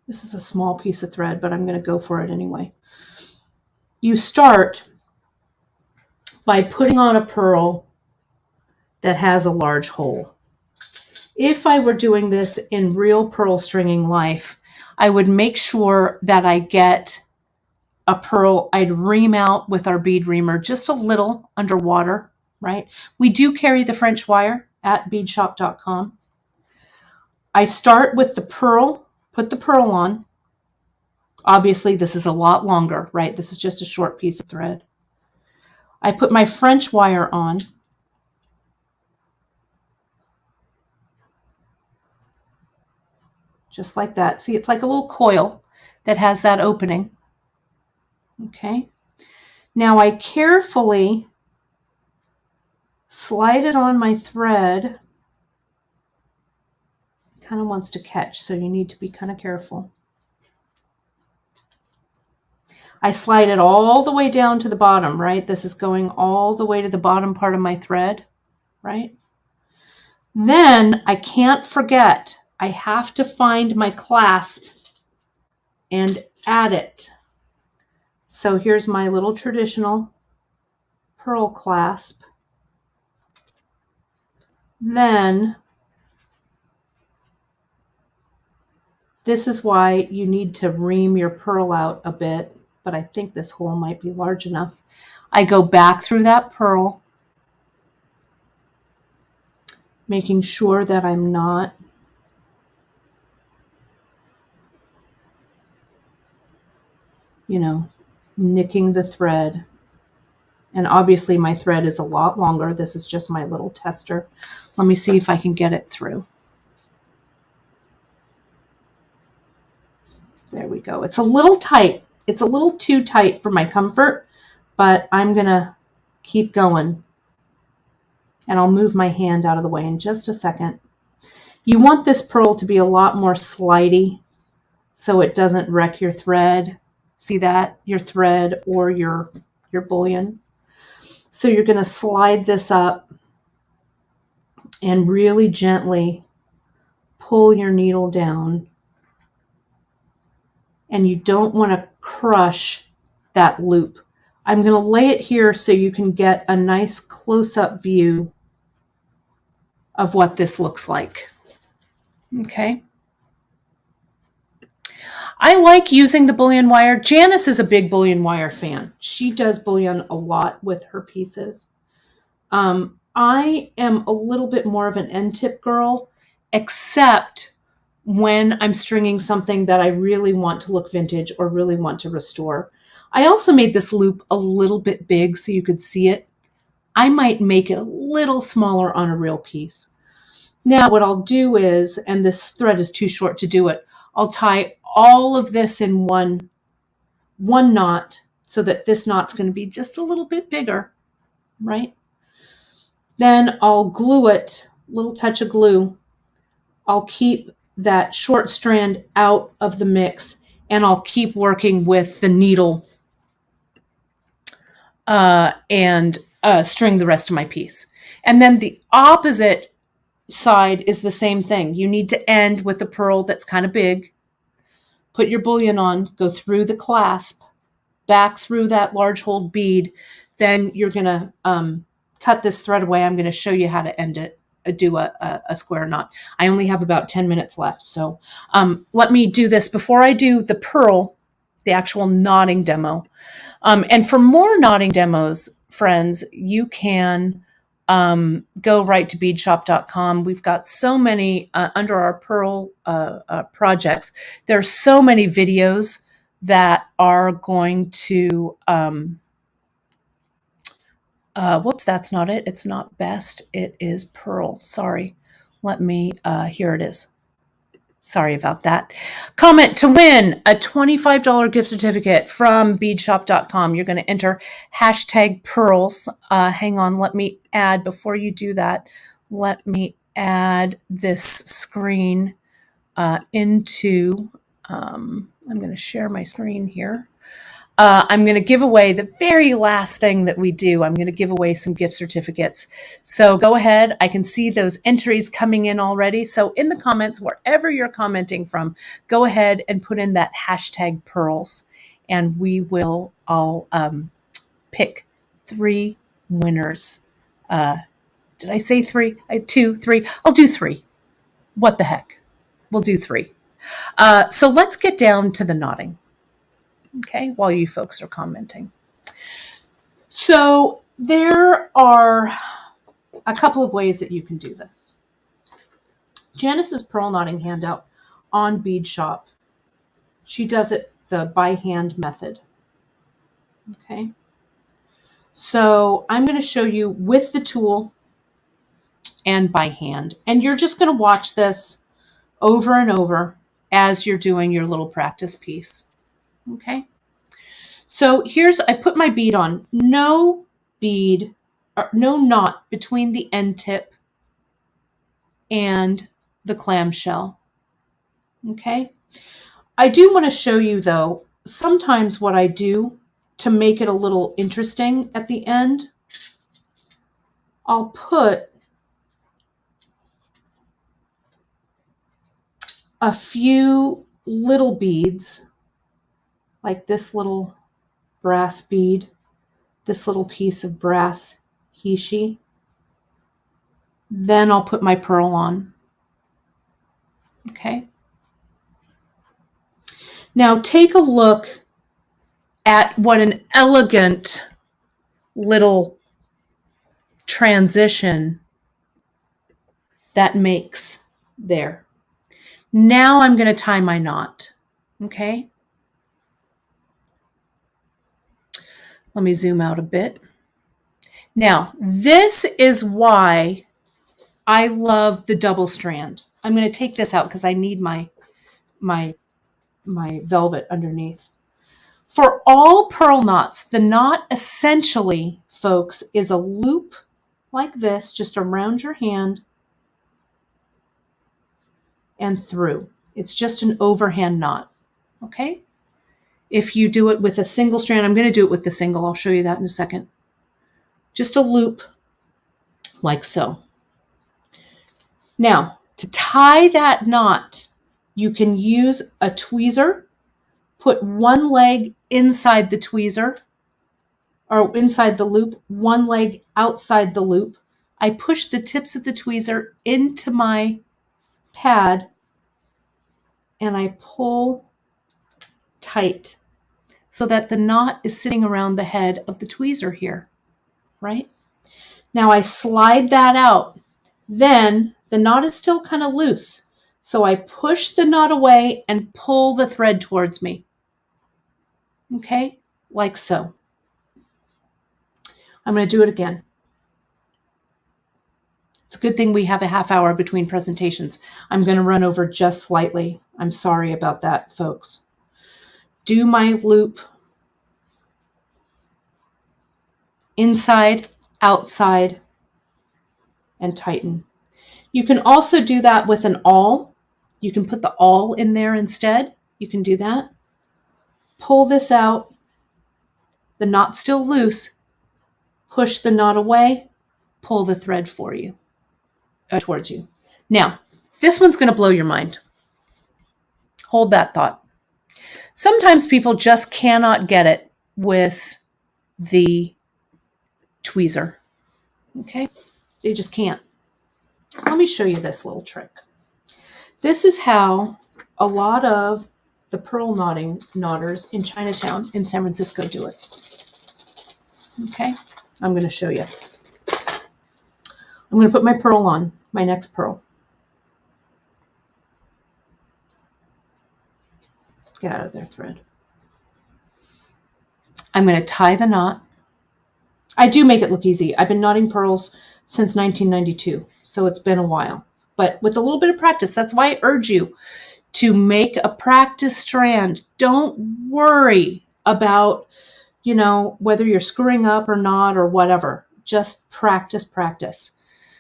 this is a small piece of thread, but I'm going to go for it anyway. You start by putting on a pearl that has a large hole. If I were doing this in real pearl stringing life, I would make sure that I get a pearl. I'd ream out with our bead reamer just a little underwater, right? We do carry the French wire at beadshop.com. I start with the pearl, put the pearl on. Obviously, this is a lot longer, right? This is just a short piece of thread. I put my French wire on. Just like that. See, it's like a little coil that has that opening. Okay. Now I carefully slide it on my thread. It kind of wants to catch, so you need to be kind of careful. I slide it all the way down to the bottom, right? This is going all the way to the bottom part of my thread, right? Then I can't forget, I have to find my clasp and add it. So here's my little traditional pearl clasp. Then this is why you need to ream your pearl out a bit, but I think this hole might be large enough. I go back through that pearl, making sure that I'm not nicking the thread. And obviously my thread is a lot longer. This is just my little tester. Let me see if I can get it through. There we go. It's a little tight. It's a little too tight for my comfort, but I'm going to keep going. And I'll move my hand out of the way in just a second. You want this pearl to be a lot more slidey so it doesn't wreck your thread. See that? Your thread or your bullion. So you're going to slide this up and really gently pull your needle down. And you don't want to crush that loop. I'm going to lay it here so you can get a nice close-up view of what this looks like. Okay. I like using the bullion wire. Janice is a big bullion wire fan. She does bullion a lot with her pieces. I am a little bit more of an end tip girl, except when I'm stringing something that I really want to look vintage or really want to restore. I also made this loop a little bit big so you could see it. I might make it a little smaller on a real piece. Now what I'll do is, and this thread is too short to do it, I'll tie all of this in one knot so that this knot's going to be just a little bit bigger, right? Then I'll glue it, little touch of glue. I'll keep that short strand out of the mix, and I'll keep working with the needle and string the rest of my piece. And then the opposite side is the same thing. You need to end with a pearl that's kind of big. Put your bullion on, go through the clasp, back through that large holed bead. Then you're going to cut this thread away. I'm going to show you how to end it, do a square knot. I only have about 10 minutes left. So let me do this before I do the pearl, the actual knotting demo. And for more knotting demos, friends, you can go right to beadshop.com. We've got so many under our pearl projects. There's so many videos that are going to whoops, that's not it. It's not best. It is pearl. Sorry. Let me, here it is. Sorry about that. Comment to win a $25 gift certificate from beadshop.com. You're going to enter hashtag pearls. Hang on. Let me add, before you do that, let me add this screen into, I'm going to share my screen here. I'm going to give away the very last thing that we do. I'm going to give away some gift certificates. So go ahead. I can see those entries coming in already. So in the comments, wherever you're commenting from, go ahead and put in that hashtag pearls, and I'll pick 3 winners. Did I say 3? 2, 3. I'll do 3. What the heck? We'll do 3. So let's get down to the knotting. Okay, while you folks are commenting. So there are a couple of ways that you can do this. Janice's pearl knotting handout on Bead Shop, she does it the by hand method. Okay, so I'm going to show you with the tool and by hand, and you're just going to watch this over and over as you're doing your little practice piece. Okay, so I put my bead on. No bead, or no knot between the end tip and the clamshell. Okay, I do want to show you though, sometimes what I do to make it a little interesting at the end, I'll put a few little beads, like this little brass bead, this little piece of brass heishi. Then I'll put my pearl on. Okay. Now take a look at what an elegant little transition that makes there. Now I'm going to tie my knot. Okay. Let me zoom out a bit. Now, this is why I love the double strand. I'm going to take this out because I need my velvet underneath. For all pearl knots, the knot essentially, folks, is a loop like this, just around your hand and through. It's just an overhand knot, okay? If you do it with a single strand, I'm going to do it with the single. I'll show you that in a second. Just a loop like so. Now, to tie that knot, you can use a tweezer. Put one leg inside the tweezer, or inside the loop, one leg outside the loop. I push the tips of the tweezer into my pad and I pull tight so that the knot is sitting around the head of the tweezer here, right? Now I slide that out. Then the knot is still kind of loose. So I push the knot away and pull the thread towards me. Okay, like so. I'm going to do it again. It's a good thing we have a half hour between presentations. I'm going to run over just slightly. I'm sorry about that, folks. Do my loop inside, outside, and tighten. You can also do that with an awl. You can put the awl in there instead. You can do that. Pull this out. The knot's still loose. Push the knot away. Pull the thread for you, towards you. Now, this one's going to blow your mind. Hold that thought. Sometimes people just cannot get it with the tweezer. Okay? They just can't. Let me show you this little trick. This is how a lot of the pearl knotters in Chinatown in San Francisco do it. Okay? I'm going to show you. I'm going to put my pearl on, my next pearl. Get out of there, thread. I'm going to tie the knot. I do make it look easy. I've been knotting pearls since 1992, so it's been a while. But with a little bit of practice, that's why I urge you to make a practice strand. Don't worry about, whether you're screwing up or not or whatever. Just practice, practice.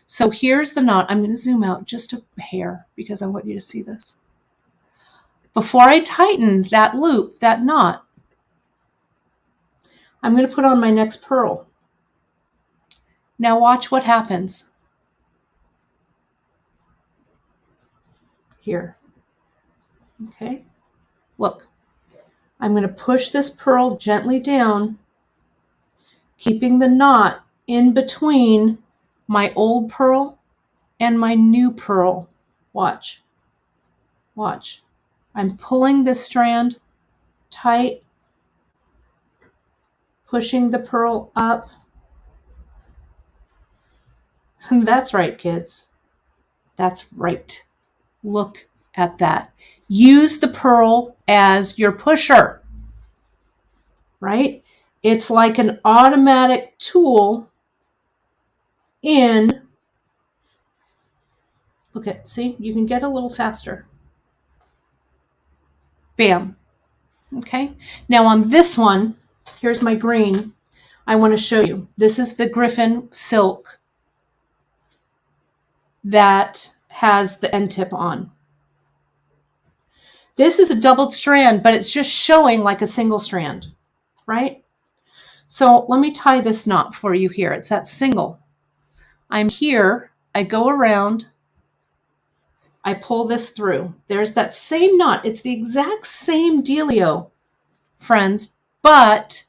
So here's the knot. I'm going to zoom out just a hair because I want you to see this. Before I tighten that loop, that knot, I'm going to put on my next pearl. Now watch what happens. Here. Okay. Look. I'm going to push this pearl gently down, keeping the knot in between my old pearl and my new pearl. Watch. Watch. I'm pulling this strand tight, pushing the pearl up. And that's right, kids. That's right. Look at that. Use the pearl as your pusher, right? It's like an automatic tool in, see, you can get a little faster. Bam. Okay. Now on this one, here's my green. I want to show you. This is the Griffin silk that has the end tip on. This is a doubled strand, but it's just showing like a single strand, right? So let me tie this knot for you here. It's that single. I'm here. I go around. I pull this through. There's that same knot. It's the exact same dealio, friends, but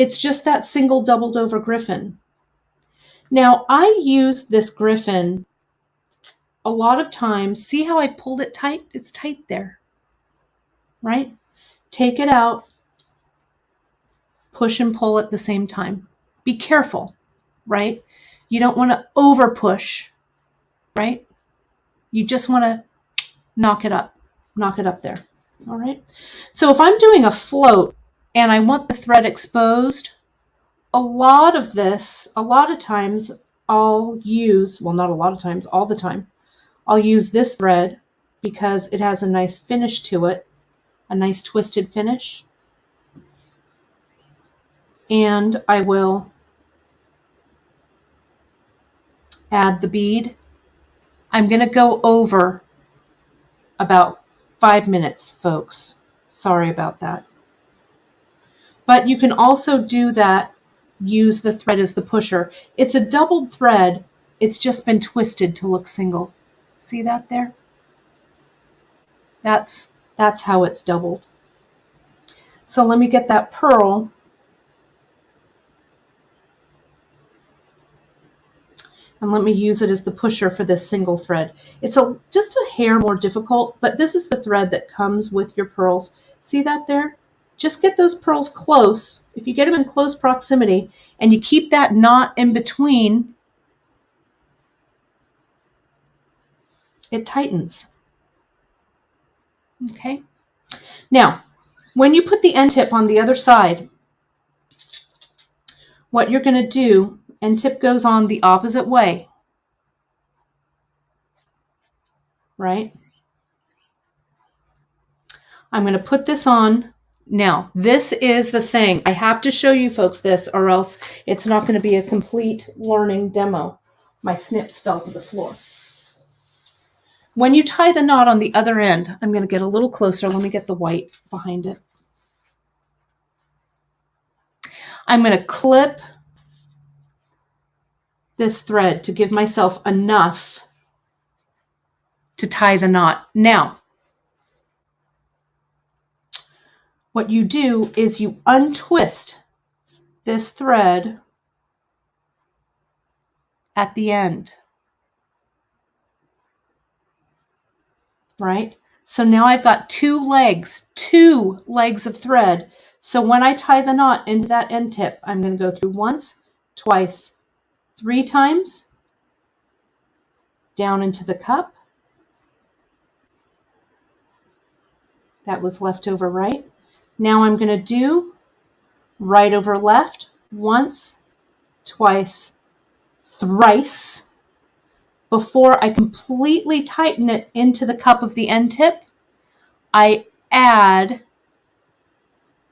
It's just that single doubled over griffin. Now I use this griffin a lot of times. See how I pulled it tight? It's tight there, right? Take it out, push and pull at the same time. Be careful, right? You don't want to over push, right? You just want to knock it up there. All right. So if I'm doing a float and I want the thread exposed, a lot of times I'll use, well, not a lot of times, all the time, I'll use this thread because it has a nice finish to it, a nice twisted finish. And I will add the bead. I'm going to go over about 5 minutes, folks. Sorry about that. But you can also do that, use the thread as the pusher. It's a doubled thread. It's just been twisted to look single. See that there? That's how it's doubled. So let me get that pearl. And let me use it as the pusher for this single thread. It's just a hair more difficult, but this is the thread that comes with your pearls. See that there? Just get those pearls close. If you get them in close proximity and you keep that knot in between, it tightens. Okay. Now, when you put the end tip on the other side, what you're going to do, end tip goes on the opposite way, right? I'm going to put this on. Now, this is the thing. I have to show you folks this or else it's not going to be a complete learning demo. My snips fell to the floor. When you tie the knot on the other end, I'm going to get a little closer. Let me get the white behind it. I'm going to clip this thread to give myself enough to tie the knot. Now, what you do is you untwist this thread at the end, right? So now I've got two legs of thread. So when I tie the knot into that end tip, I'm going to go through once, twice, 3 times, down into the cup. That was left over right. Now I'm going to do right over left, once, twice, thrice, before I completely tighten it into the cup of the end tip. I add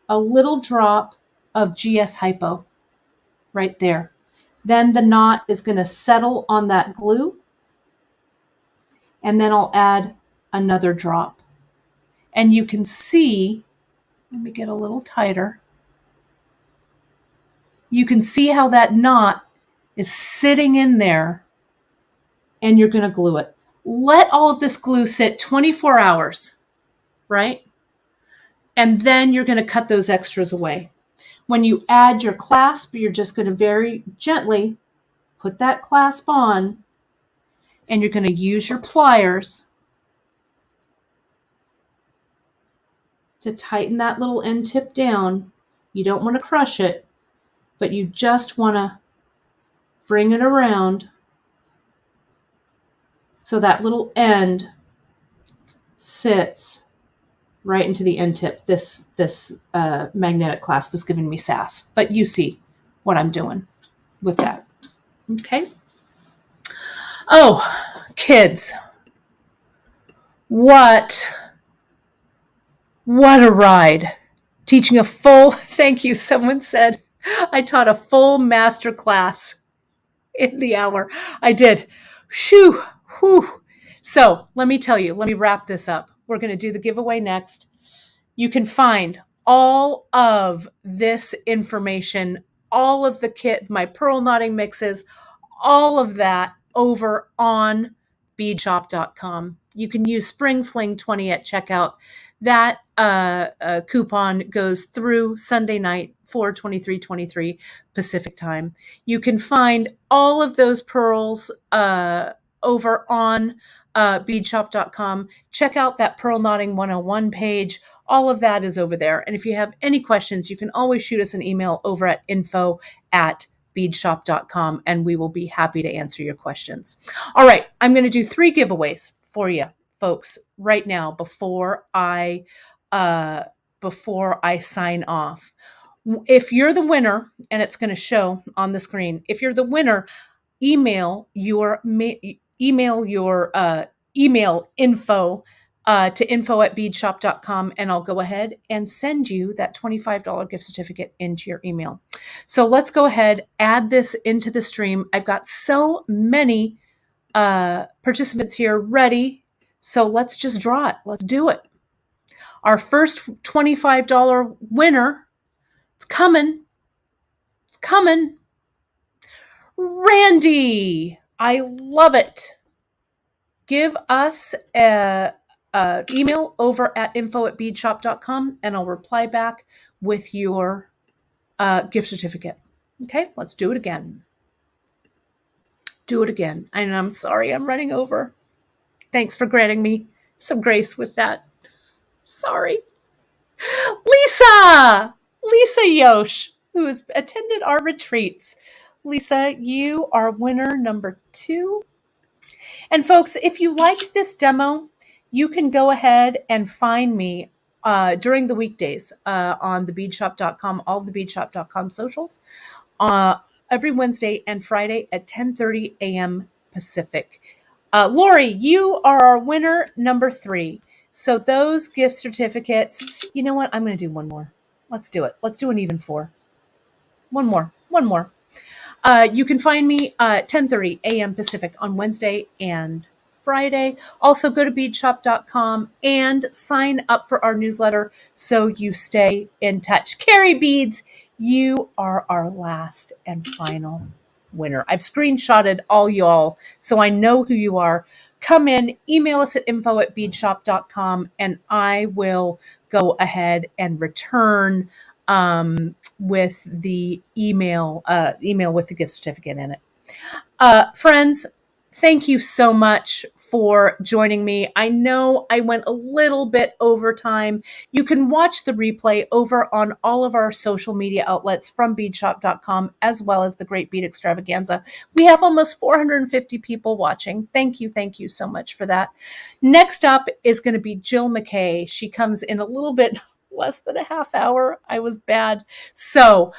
a little drop of GS Hypo right there. Then the knot is going to settle on that glue, and then I'll add another drop. And you can see, let me get a little tighter. You can see how that knot is sitting in there, and you're going to glue it. Let all of this glue sit 24 hours, right? And then you're going to cut those extras away. When you add your clasp, you're just going to very gently put that clasp on, and you're going to use your pliers to tighten that little end tip down. You don't want to crush it, but you just want to bring it around so that little end sits right into the end tip. This magnetic clasp is giving me sass, but you see what I'm doing with that. Okay. Oh, kids, what a ride. Teaching a full, thank you, someone said, I taught a full master class in the hour. I did. Shoo, whew. So let me tell you, let me wrap this up. We're going to do the giveaway next. You can find all of this information, all of the kit, my pearl knotting mixes, all of that over on beadshop.com. You can use Spring Fling 20 at checkout. That coupon goes through Sunday night, 4/23/23 Pacific time. You can find all of those pearls over on beadshop.com. Check out that Pearl Knotting 101 page. All of that is over there. And if you have any questions, you can always shoot us an email over at info@beadshop.com, and we will be happy to answer your questions. All right, I'm going to do 3 giveaways for you folks right now before I sign off. If you're the winner, and it's going to show on the screen, if you're the winner, email your email info to info@beadshop.com, and I'll go ahead and send you that $25 gift certificate into your email. So let's go ahead, add this into the stream. I've got so many participants here ready, so let's just draw it. Let's do it. Our first $25 winner, it's coming. It's coming. Randy, I love it. Give us an email over at info@beadshop.com, and I'll reply back with your gift certificate. Okay, let's do it again. Do it again. And I'm sorry, I'm running over. Thanks for granting me some grace with that. Sorry. Lisa Yosh, who has attended our retreats. Lisa, you are winner number 2. And folks, if you liked this demo, you can go ahead and find me during the weekdays on thebeadshop.com, all of the beadshop.com socials, every Wednesday and Friday at 10:30 a.m. Pacific. Lori, you are our winner number 3. So those gift certificates, you know what? I'm going to do one more. Let's do it. Let's do an even 4. One more. You can find me 10:30 a.m. Pacific on Wednesday and Friday. Also go to beadshop.com and sign up for our newsletter so you stay in touch. Carrie Beads, you are our last and final winner. I've screenshotted all y'all, so I know who you are. Come in, email us at info@beadshop.com, and I will go ahead and return with the email with the gift certificate in it. Friends, thank you so much for joining me. I know I went a little bit over time. You can watch the replay over on all of our social media outlets from beadshop.com, as well as the Great Bead Extravaganza. We have almost 450 people watching. Thank you so much for that. Next up is going to be Jill McKay. She comes in a little bit less than a half hour. I was bad. So,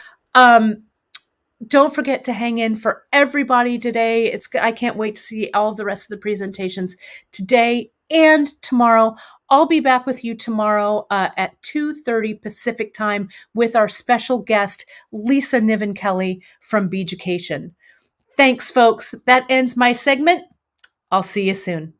don't forget to hang in for everybody today. I can't wait to see all the rest of the presentations today and tomorrow. I'll be back with you tomorrow at 2:30 Pacific time with our special guest, Lisa Niven Kelly from Beaducation. Thanks, folks. That ends my segment. I'll see you soon.